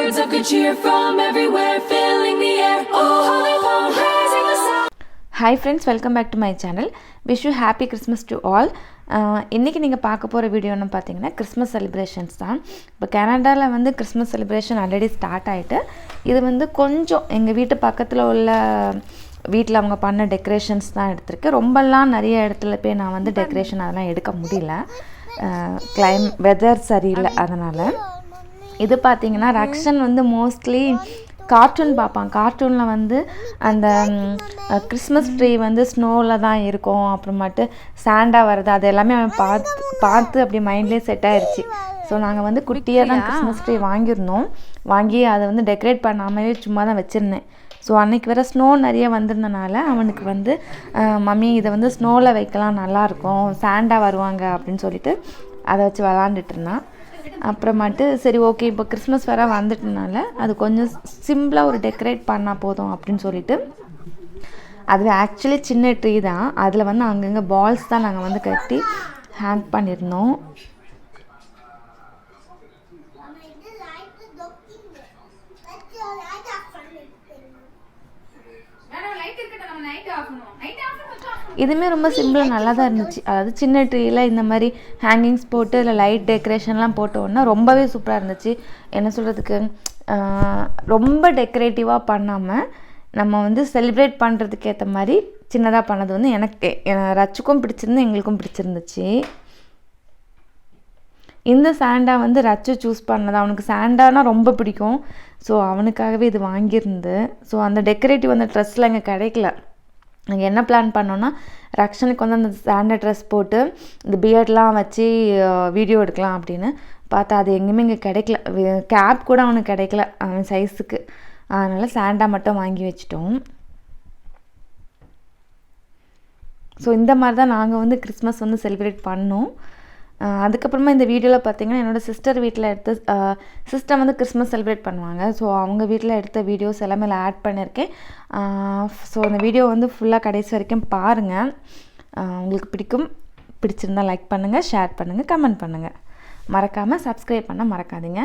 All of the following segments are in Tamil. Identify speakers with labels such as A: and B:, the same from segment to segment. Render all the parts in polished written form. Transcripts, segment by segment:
A: birds of good cheer from everywhere, filling the air. Oh, holy cloud, raising the sound. Hi friends, welcome back to my channel. Wish you happy Christmas to all. இன்றைக்கி நீங்கள் பார்க்க போகிற வீடியோன்னு பார்த்தீங்கன்னா கிறிஸ்மஸ் செலிப்ரேஷன்ஸ் தான். இப்போ கனடாவில் வந்து கிறிஸ்மஸ் செலிப்ரேஷன் ஆல்ரெடி ஸ்டார்ட் ஆகிட்டு, இது வந்து கொஞ்சம் எங்கள் வீட்டு பக்கத்தில் உள்ள வீட்டில் அவங்க பண்ண டெக்கரேஷன்ஸ் தான் எடுத்திருக்கேன். ரொம்பலாம் நிறைய இடத்துல போய் நான் வந்து டெக்கரேஷன் அதெல்லாம் எடுக்க முடியல, வெதர் சரியில்லை. அதனால் இது பார்த்திங்கன்னா ரக்ஷன் வந்து மோஸ்ட்லி கார்ட்டூன் பார்ப்பான். கார்ட்டூனில் வந்து அந்த கிறிஸ்மஸ் ட்ரீ வந்து ஸ்னோவில் தான் இருக்கும், அப்புறமாட்டு சாண்டாக வருது, அது எல்லாமே அவன் பார்த்து அப்படி மைண்ட்லேயே செட் ஆகிடுச்சு. ஸோ நாங்கள் வந்து குட்டியாக தான் கிறிஸ்மஸ் ட்ரீ வாங்கி அதை வந்து டெக்கரேட் பண்ணாமலே சும்மா தான் வச்சுருந்தேன். ஸோ அன்றைக்கி வேறு ஸ்னோ நிறைய வந்திருந்தனால அவனுக்கு வந்து மம்மி இதை வந்து ஸ்னோவில் வைக்கலாம், நல்லாயிருக்கும், சாண்டாக வருவாங்க அப்படின்னு சொல்லிட்டு அதை வச்சு விளாண்டுட்டு இருந்தான். அப்புறமாட்டு சரி ஓகே, இப்போ கிறிஸ்மஸ் வேறு வந்துட்டனால அது கொஞ்சம் சிம்பிளாக ஒரு டெக்கரேட் பண்ணால் போதும் அப்படின்னு சொல்லிட்டு, அது ஆக்சுவலி சின்ன ட்ரீ தான், அதில் வந்து அங்கங்கே பால்ஸ் தான் நாங்கள் வந்து கட்டி ஹேங் பண்ணியிருந்தோம். இதுவுமே ரொம்ப சிம்பிளாக நல்லா தான் இருந்துச்சு. அதாவது சின்ன ட்ரீயில் இந்த மாதிரி ஹேங்கிங்ஸ் போட்டு இல்லை லைட் டெக்கரேஷன்லாம் போட்டோன்னா ரொம்பவே சூப்பராக இருந்துச்சு. என்ன சொல்கிறதுக்கு, ரொம்ப டெக்கரேட்டிவாக பண்ணாமல் நம்ம வந்து செலிப்ரேட் பண்ணுறதுக்கு ஏற்ற மாதிரி சின்னதாக பண்ணது வந்து எனக்கு ரச்சுக்கும் பிடிச்சிருந்து, எங்களுக்கும் பிடிச்சிருந்துச்சு. இந்த சாண்டா வந்து ரச்சு சூஸ் பண்ணது, அவனுக்கு சாண்டானா ரொம்ப பிடிக்கும். ஸோ அவனுக்காகவே இது வாங்கியிருந்து. ஸோ அந்த டெக்கரேட்டிவ் அந்த ட்ரெஸ்ஸில் எங்கே கிடைக்கல. நாங்கள் என்ன பிளான் பண்ணோன்னா, ரக்ஷனுக்கு வந்து அந்த சாண்டா ட்ரெஸ் போட்டு இந்த பியர்ட்லாம் வச்சு வீடியோ எடுக்கலாம் அப்படின்னு பார்த்தா அது எங்கேயுமே இங்கே கிடைக்கல. கேப் கூட அவனுக்கு கிடைக்கல அவன் சைஸுக்கு. அதனால் சாண்டா மட்டும் வாங்கி வச்சிட்டோம். ஸோ இந்த மாதிரி தான் நாங்கள் வந்து கிறிஸ்மஸ் வந்து செலிப்ரேட் பண்ணோம். அதுக்கப்புறமா இந்த வீடியோவில் பார்த்திங்கன்னா என்னோடய சிஸ்டர் வீட்டில் சிஸ்டர் வந்து கிறிஸ்மஸ் செலிப்ரேட் பண்ணுவாங்க. ஸோ அவங்க வீட்டில் எடுத்த வீடியோஸ் எல்லாமே ஆட் பண்ணியிருக்கேன். ஸோ அந்த வீடியோ வந்து ஃபுல்லாக கடைசி வரைக்கும் பாருங்கள். உங்களுக்கு பிடிச்சிருந்தால் லைக் பண்ணுங்கள், ஷேர் பண்ணுங்கள், கமெண்ட் பண்ணுங்கள். மறக்காமல் சப்ஸ்கிரைப் பண்ண மறக்காதீங்க.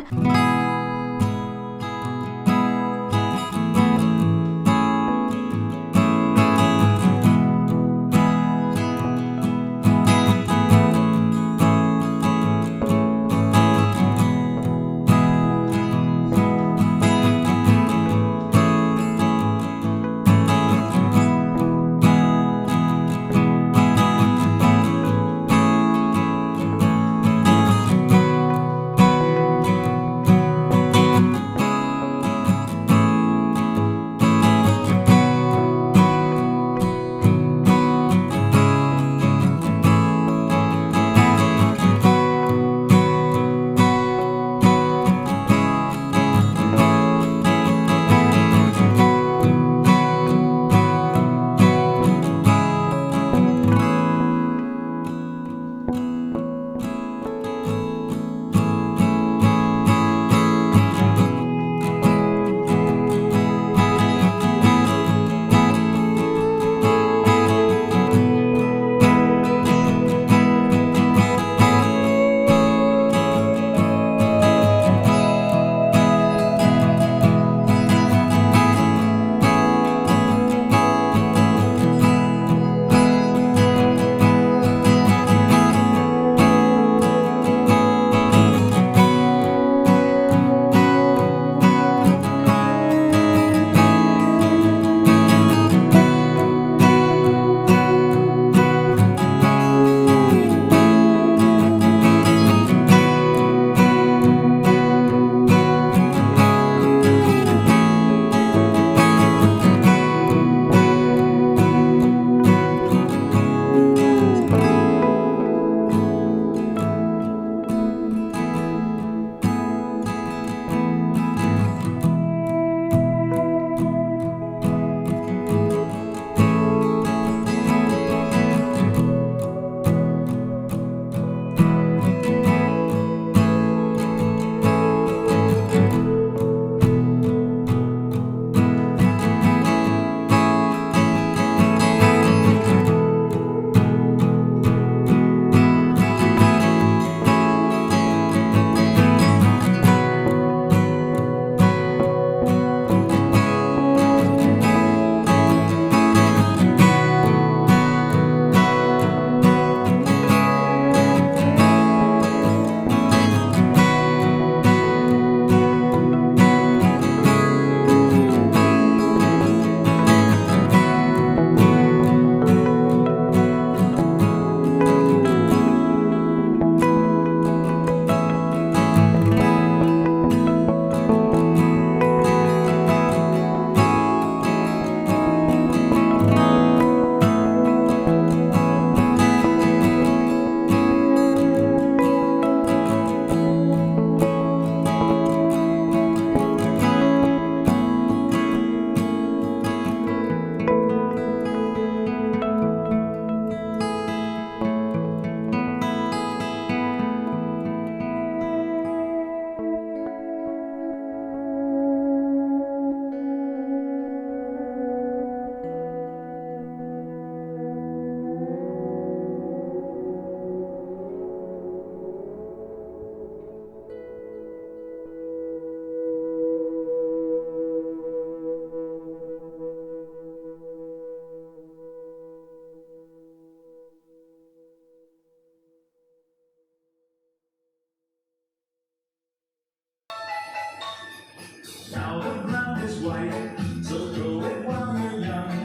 B: Now the ground is white, so go it while you're young.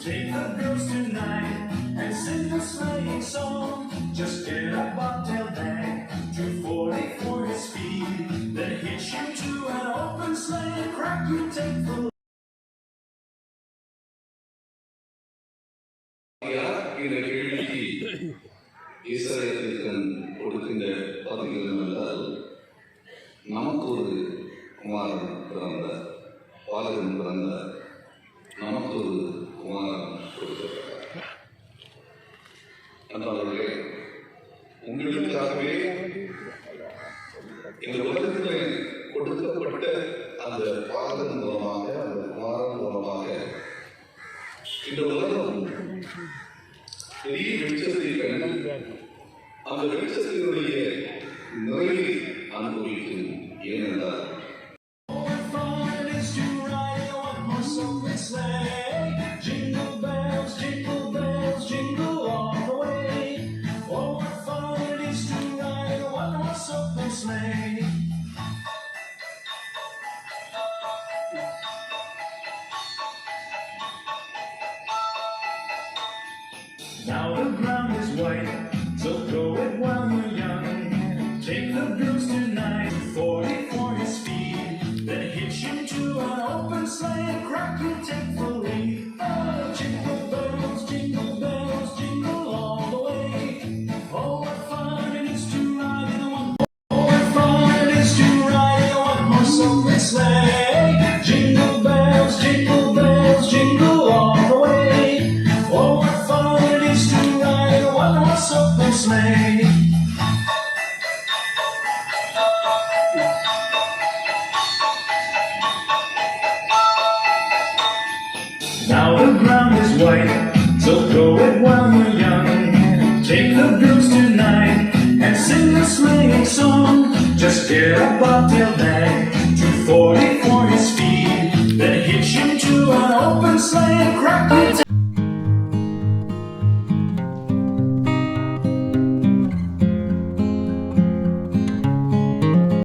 B: Take the girls tonight and sing a sleighing song. Just get a bobtail bag, 240 for your speed. Then hitch you to an open sleigh and crack you take the
C: இந்த கேள்விக்கு ஈஸ்வரத்திற்கு கொடுக்கின்ற பதில் என்னவென்றால், நமக்கு ஒரு குமாரன் பிறந்தார், பாலகன் பிறந்தார், நமக்கு ஒரு குமாரன் கொடுக்கப்பட்டார். அன்பாளர்களே, உங்களுக்காகவே இந்த உலகத்திலே கொடுக்கப்பட்ட அந்த பாலகன் மூலமாக, அந்த குமாரன் மூலமாக இந்த உலகம் பெரிய வெளிச்சத்தை கண்டு அந்த வெளிச்சத்தினுடைய நிறைவை அனுபவிக்கும். ஏனென்றால்
B: jingle bells, jingle bells, jingle all the way. Oh, what fun it is to ride a one-horse open sleigh. Now the ground is white, so go it while you're young. Take the girls tonight, 40 for your speed. Then hitch you to an open sleigh and crack you take the lead. Oh, jingle bells, jingle all the way. Oh, what fun it is to ride in a one. Oh, what fun it is to ride in a one-horse open sleigh. Jingle bells, jingle all the way. Oh, what fun it is to ride in a one-horse open sleigh. Now the ground is white, so go it while you're young. Take the girls tonight and sing a sleighing song. Just get a bobtail bag, 240 for your speed. Then hitch you to an open sleigh and crack it.